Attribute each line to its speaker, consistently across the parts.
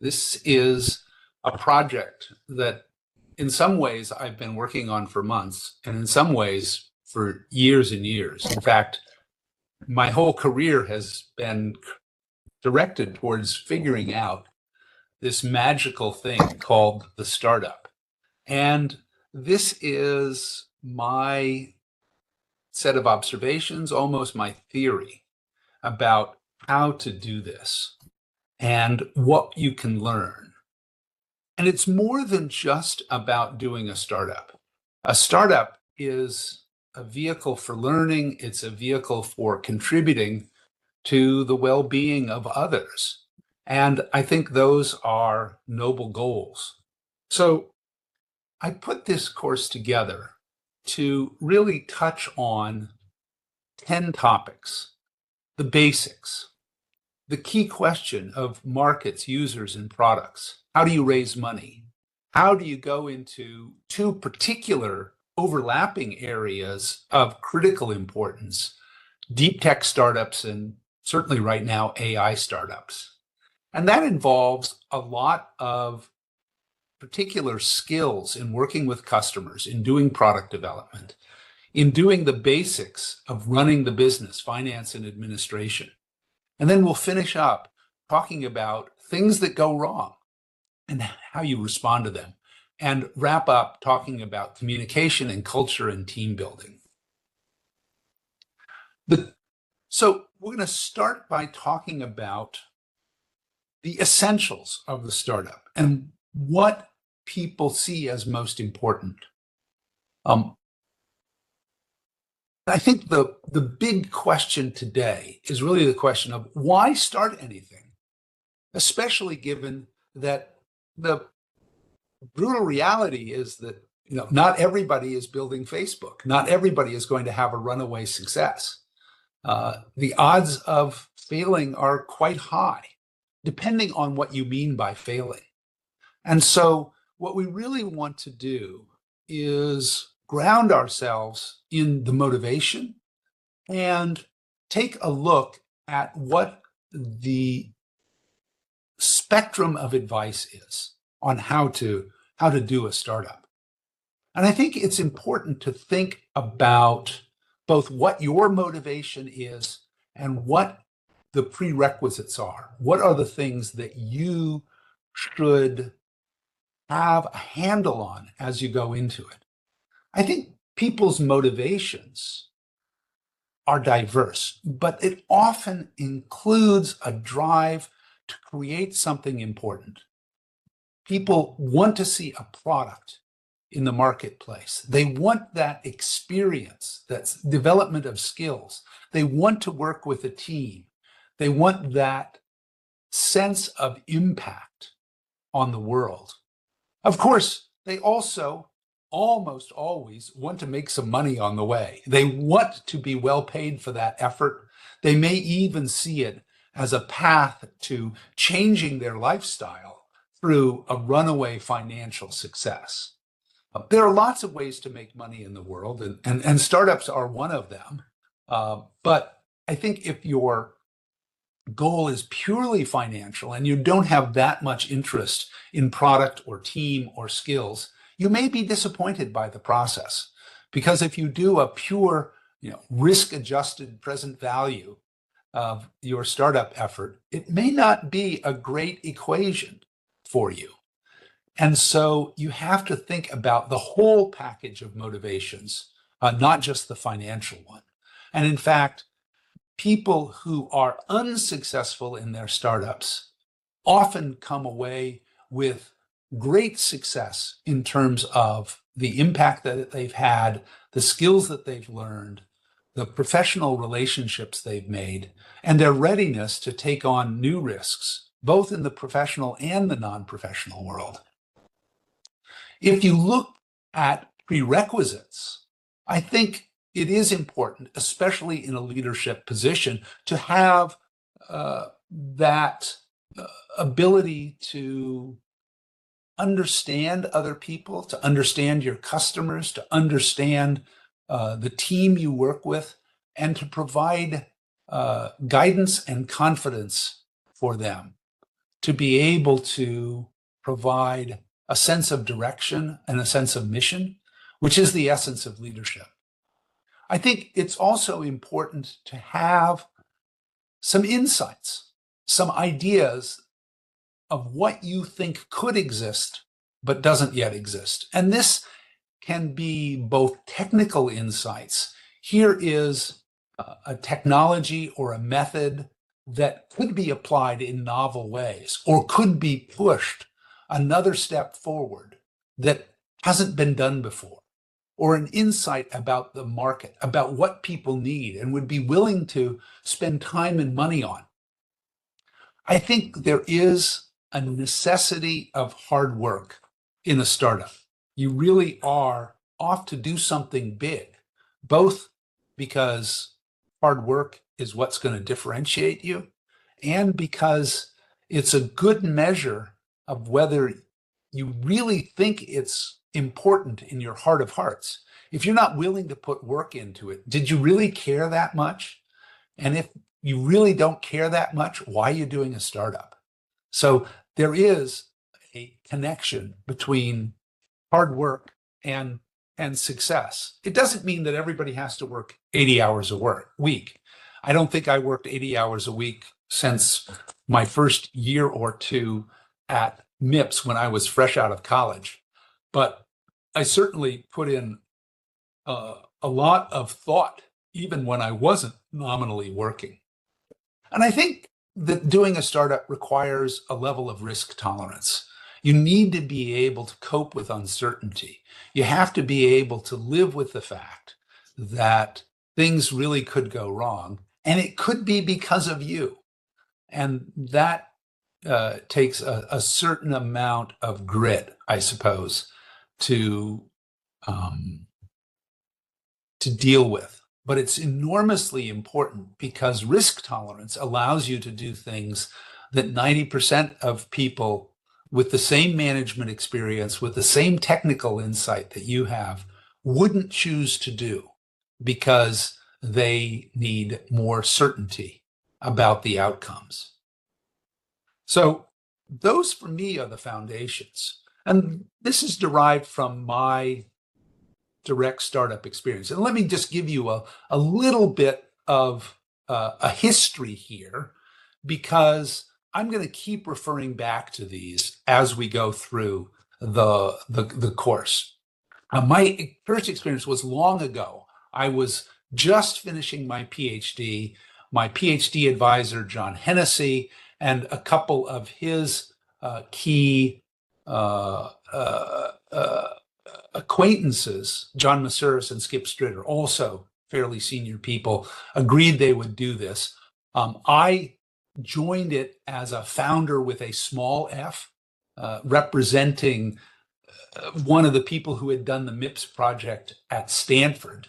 Speaker 1: This is a project that in some ways I've been working on for months, and in some ways for years and years. In fact, my whole career has been directed towards figuring out this magical thing called the startup. And this is my set of observations, almost my theory about how to do this and what you can learn. And it's more than just about doing a startup. A startup is a vehicle for learning, it's a vehicle for contributing to the well being of others. And I think those are noble goals. So I put this course together to really touch on 10 topics, the basics, the key question of markets, users, and products. How do you raise money? How do you go into two particular overlapping areas of critical importance, deep tech startups and certainly right now AI startups? And that involves a lot of particular skills in working with customers, in doing product development, in doing the basics of running the business, finance and administration. And then we'll finish up talking about things that go wrong and how you respond to them, and wrap up talking about communication and culture and team building. So we're going to start by talking about the essentials of the startup and what people see as most important. I think the big question today is really the question of why start anything, especially given that the brutal reality is that not everybody is building Facebook. Not everybody is going to have a runaway success. The odds of failing are quite high, depending on what you mean by failing. And so what we really want to do is ground ourselves in the motivation and take a look at what the spectrum of advice is on how to do a startup. And I think it's important to think about both what your motivation is and what the prerequisites are. What are the things that you should have a handle on as you go into it? I think people's motivations are diverse, but it often includes a drive to create something important. People want to see a product in the marketplace. They want that experience, that development of skills. They want to work with a team. They want that sense of impact on the world. Of course, they also almost always want to make some money on the way. They want to be well paid for that effort. They may even see it as a path to changing their lifestyle through a runaway financial success. There are lots of ways to make money in the world, and startups are one of them. But I think if your goal is purely financial and you don't have that much interest in product or team or skills, you may be disappointed by the process. Because if you do a pure, risk-adjusted present value of your startup effort, it may not be a great equation for you. And so you have to think about the whole package of motivations, not just the financial one. And in fact, people who are unsuccessful in their startups often come away with great success in terms of the impact that they've had, the skills that they've learned, the professional relationships they've made, and their readiness to take on new risks, both in the professional and the non-professional world. If you look at prerequisites, I think it is important, especially in a leadership position, to have that ability to understand other people, to understand your customers, to understand the team you work with, and to provide guidance and confidence for them, to be able to provide a sense of direction and a sense of mission, which is the essence of leadership. I think it's also important to have some insights, some ideas of what you think could exist but doesn't yet exist. And this can be both technical insights. Here is a technology or a method that could be applied in novel ways or could be pushed another step forward that hasn't been done before, or an insight about the market, about what people need and would be willing to spend time and money on. I think there is a necessity of hard work in a startup. You really are off to do something big, both because hard work is what's going to differentiate you, and because it's a good measure of whether you really think it's important in your heart of hearts. If you're not willing to put work into it, did you really care that much? And if you really don't care that much, why are you doing a startup? So there is a connection between hard work and success. It doesn't mean that everybody has to work 80 hours a week. I don't think I worked 80 hours a week since my first year or two at MIPS when I was fresh out of college. But I certainly put in a lot of thought, even when I wasn't nominally working. And I think that doing a startup requires a level of risk tolerance. You need to be able to cope with uncertainty. You have to be able to live with the fact that things really could go wrong, and it could be because of you. And that takes a certain amount of grit, I suppose, to deal with. But it's enormously important because risk tolerance allows you to do things that 90% of people with the same management experience, with the same technical insight that you have, wouldn't choose to do because they need more certainty about the outcomes. So those for me are the foundations. And this is derived from my direct startup experience. And let me just give you a little bit of a history here, because I'm going to keep referring back to these as we go through the course. My first experience was long ago. I was just finishing my PhD. My PhD advisor, John Hennessy, and a couple of his key acquaintances, John Masuris and Skip Stritter, also fairly senior people, agreed they would do this. I joined it as a founder with a small f, representing one of the people who had done the MIPS project at Stanford.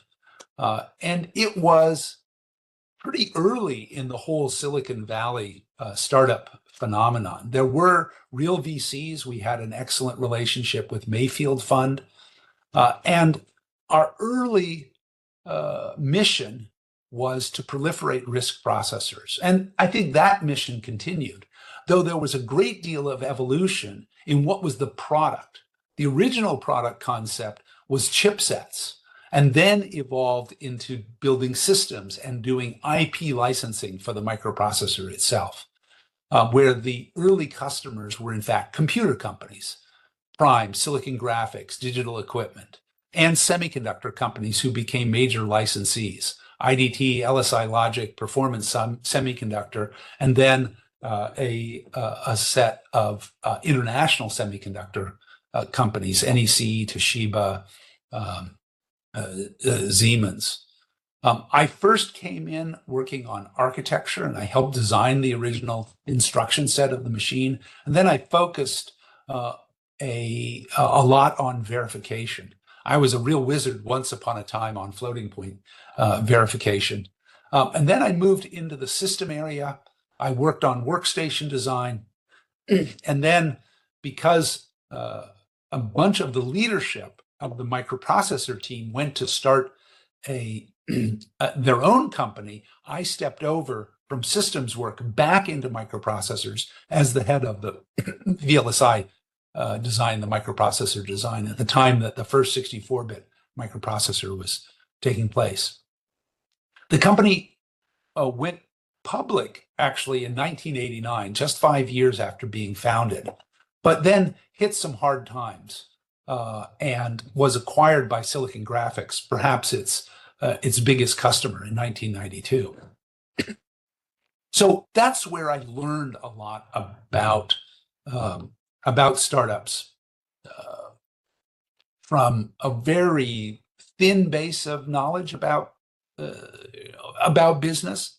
Speaker 1: And it was pretty early in the whole Silicon Valley startup phenomenon. There were real VCs. We had an excellent relationship with Mayfield Fund. And our early mission was to proliferate risk processors. And I think that mission continued, though there was a great deal of evolution in what was the product. The original product concept was chipsets, and then evolved into building systems and doing IP licensing for the microprocessor itself, where the early customers were in fact computer companies, Prime, Silicon Graphics, Digital Equipment, and semiconductor companies who became major licensees, IDT, LSI Logic, Performance Semiconductor, and then a set of international semiconductor companies, NEC, Toshiba, Siemens. I first came in working on architecture, and I helped design the original instruction set of the machine. And then I focused a lot on verification. I was a real wizard once upon a time on floating point verification. And then I moved into the system area. I worked on workstation design. And then because a bunch of the leadership of the microprocessor team went to start their own company, I stepped over from systems work back into microprocessors as the head of the VLSI design, the microprocessor design, at the time that the first 64-bit microprocessor was taking place. The company went public actually in 1989, just 5 years after being founded, but then hit some hard times and was acquired by Silicon Graphics, perhaps its biggest customer, in 1992. So that's where I learned a lot about startups from a very thin base of knowledge about business.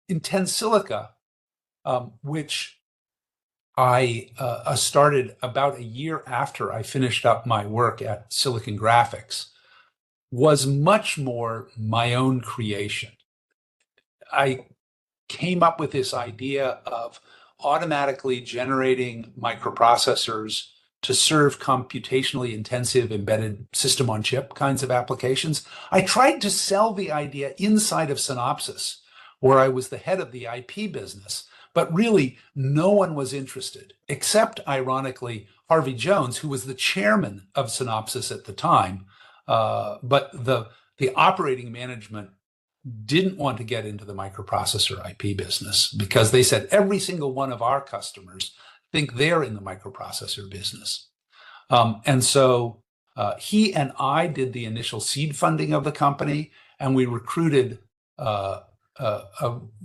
Speaker 1: In Tensilica, which I started about a year after I finished up my work at Silicon Graphics, was much more my own creation. I came up with this idea of automatically generating microprocessors to serve computationally intensive embedded system on chip kinds of applications. I tried to sell the idea inside of Synopsys, where I was the head of the IP business, but really no one was interested, except, ironically, Harvey Jones, who was the chairman of Synopsys at the time. But the operating management didn't want to get into the microprocessor IP business because they said every single one of our customers think they're in the microprocessor business. And so he and I did the initial seed funding of the company, and we recruited a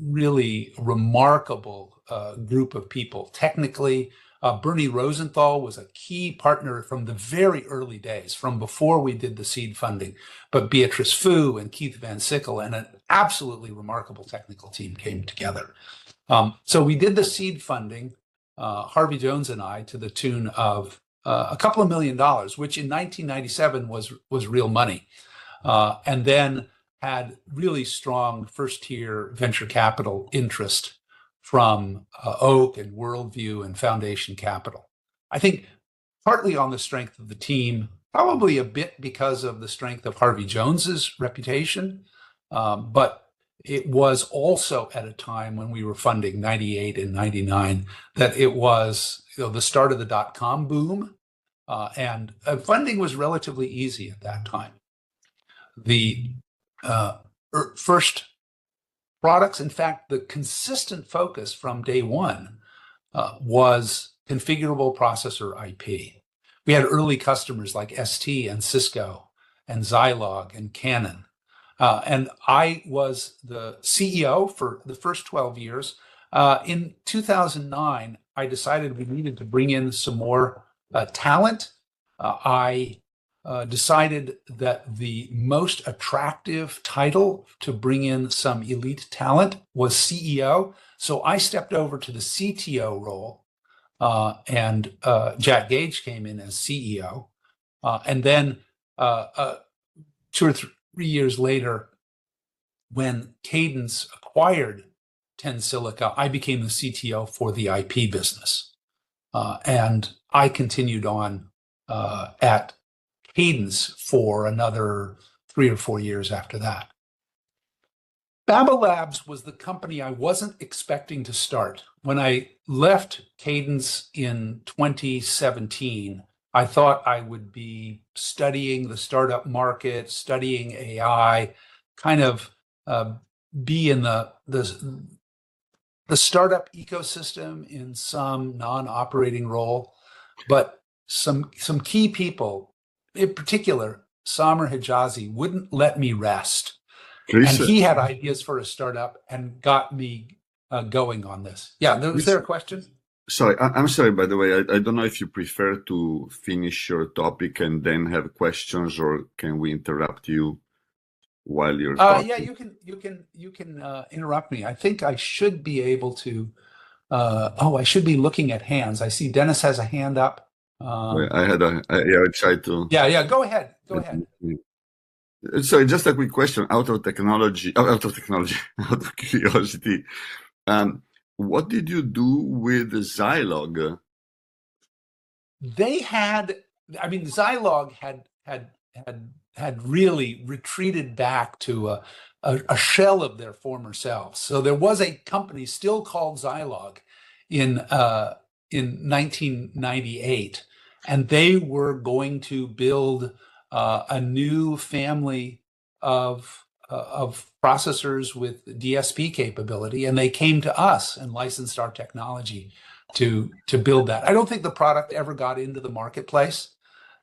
Speaker 1: really remarkable group of people. Technically, Bernie Rosenthal was a key partner from the very early days, from before we did the seed funding. But Beatrice Fu and Keith Van Sickle and an absolutely remarkable technical team came together. So we did the seed funding, Harvey Jones and I, to the tune of a couple of $1 million, which in 1997 was real money. And then had really strong first-tier venture capital interest from Oak and Worldview and Foundation Capital. I think partly on the strength of the team, probably a bit because of the strength of Harvey Jones's reputation, but it was also at a time when we were funding 98 and 99 that it was the start of the dot-com boom, and funding was relatively easy at that time. The first products, in fact, the consistent focus from day one was configurable processor IP. We had early customers like ST and Cisco and Zilog and Canon. And I was the CEO for the first 12 years. In 2009, I decided we needed to bring in some more talent. I decided that the most attractive title to bring in some elite talent was CEO. So I stepped over to the CTO role, and Jack Gage came in as CEO. And then 2 or 3 years later, when Cadence acquired Tensilica, I became the CTO for the IP business. And I continued on at Cadence for another 3 or 4 years after that. Babel Labs was the company I wasn't expecting to start. When I left Cadence in 2017, I thought I would be studying the startup market, studying AI, kind of be in the startup ecosystem in some non-operating role. But some key people, in particular, Samer Hijazi, wouldn't let me rest. Chris, and he had ideas for a startup and got me going on this. Yeah, was there a question?
Speaker 2: Sorry, I'm sorry, by the way. I don't know if you prefer to finish your topic and then have questions, or can we interrupt you while you're talking?
Speaker 1: Yeah, you can interrupt me. I think I should be able to. I should be looking at hands. I see Dennis has a hand up.
Speaker 2: I tried to.
Speaker 1: Yeah. Go ahead.
Speaker 2: So just a quick question, out of curiosity, what did you do with Zilog?
Speaker 1: Zilog had really retreated back to a shell of their former selves. So there was a company still called Zilog in 1998, and they were going to build a new family of processors with DSP capability, and they came to us and licensed our technology to build that. I don't think the product ever got into the marketplace.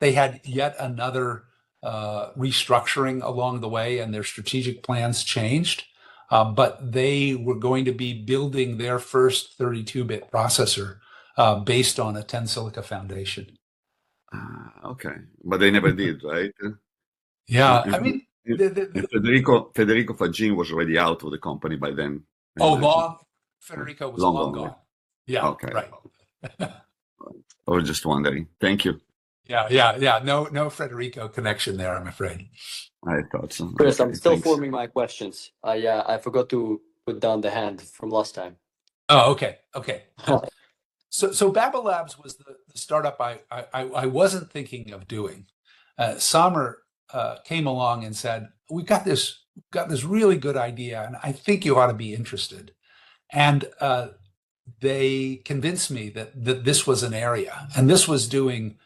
Speaker 1: They had yet another restructuring along the way, and their strategic plans changed. But they were going to be building their first 32-bit processor based on a Tensilica foundation.
Speaker 2: Okay, but they never did, right?
Speaker 1: Yeah,
Speaker 2: And,
Speaker 1: I mean,
Speaker 2: and Federico Fagin was already out of the company by then.
Speaker 1: Federico was long gone. Yeah,
Speaker 2: okay.
Speaker 1: Right.
Speaker 2: I was just wondering. Thank you.
Speaker 1: Yeah. No Federico connection there, I'm afraid.
Speaker 2: I thought so.
Speaker 3: Chris,
Speaker 2: okay,
Speaker 3: I'm still
Speaker 2: thanks.
Speaker 3: forming my questions. I forgot to put down the hand from last time.
Speaker 1: Oh, okay. So Babel Labs was the startup I wasn't thinking of doing. Samer came along and said, "We've got this really good idea, and I think you ought to be interested." And they convinced me that this was an area, and this was doing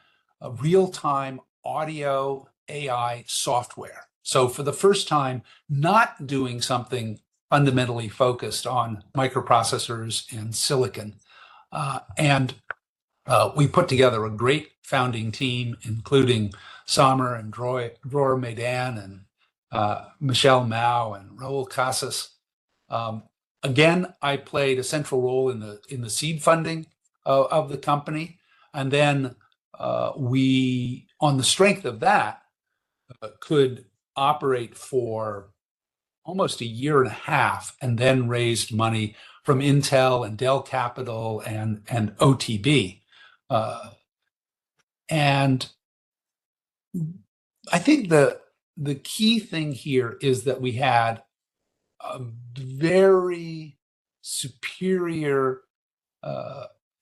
Speaker 1: a real-time audio AI software. So for the first time, not doing something fundamentally focused on microprocessors and silicon. And we put together a great founding team, including Samer and Dror Maidan and Michelle Mao and Raul Casas. Again, I played a central role in the seed funding of the company, and then we, on the strength of that, could operate for almost a year and a half, and then raised money from Intel and Dell Capital and OTB. And I think the key thing here is that we had a very superior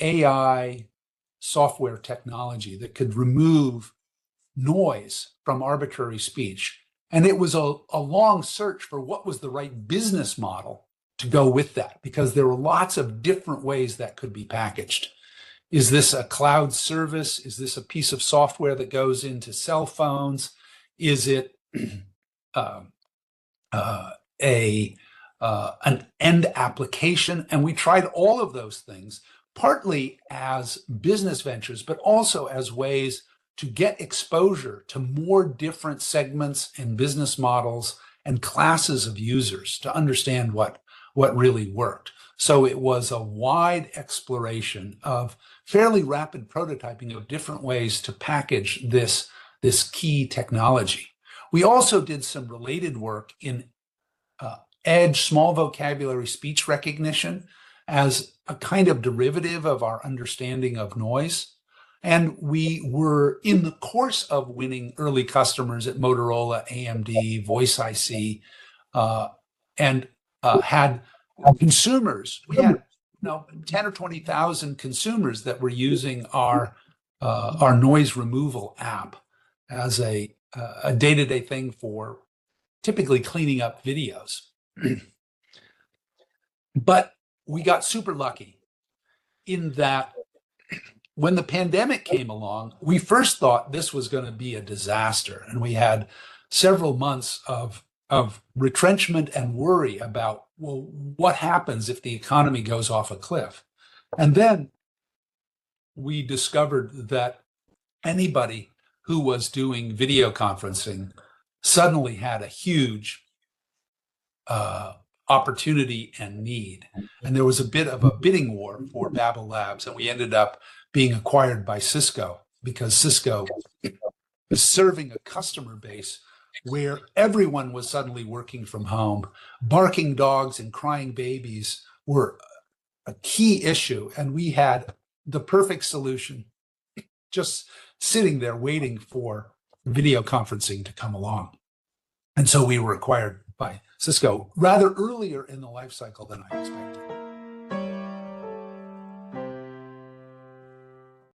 Speaker 1: AI software technology that could remove noise from arbitrary speech. And it was a long search for what was the right business model to go with that, because there were lots of different ways that could be packaged. Is this a cloud service? Is this a piece of software that goes into cell phones? Is it an end application? And we tried all of those things, partly as business ventures, but also as ways to get exposure to more different segments and business models and classes of users to understand what really worked. So it was a wide exploration of fairly rapid prototyping of different ways to package this key technology. We also did some related work in edge small vocabulary speech recognition as a kind of derivative of our understanding of noise. And we were in the course of winning early customers at Motorola, AMD, Voice IC, and had consumers. We had 10 or 20,000 consumers that were using our noise removal app as a day-to-day thing for typically cleaning up videos. But we got super lucky in that when the pandemic came along, we first thought this was going to be a disaster. And we had several months of retrenchment and worry about, well, what happens if the economy goes off a cliff? And then we discovered that anybody who was doing video conferencing suddenly had a huge opportunity and need. And there was a bit of a bidding war for Babel Labs, and we ended up being acquired by Cisco because Cisco was serving a customer base where everyone was suddenly working from home. Barking dogs and crying babies were a key issue, and we had the perfect solution just sitting there waiting for video conferencing to come along. And so we were acquired by Cisco rather earlier in the life cycle than I expected.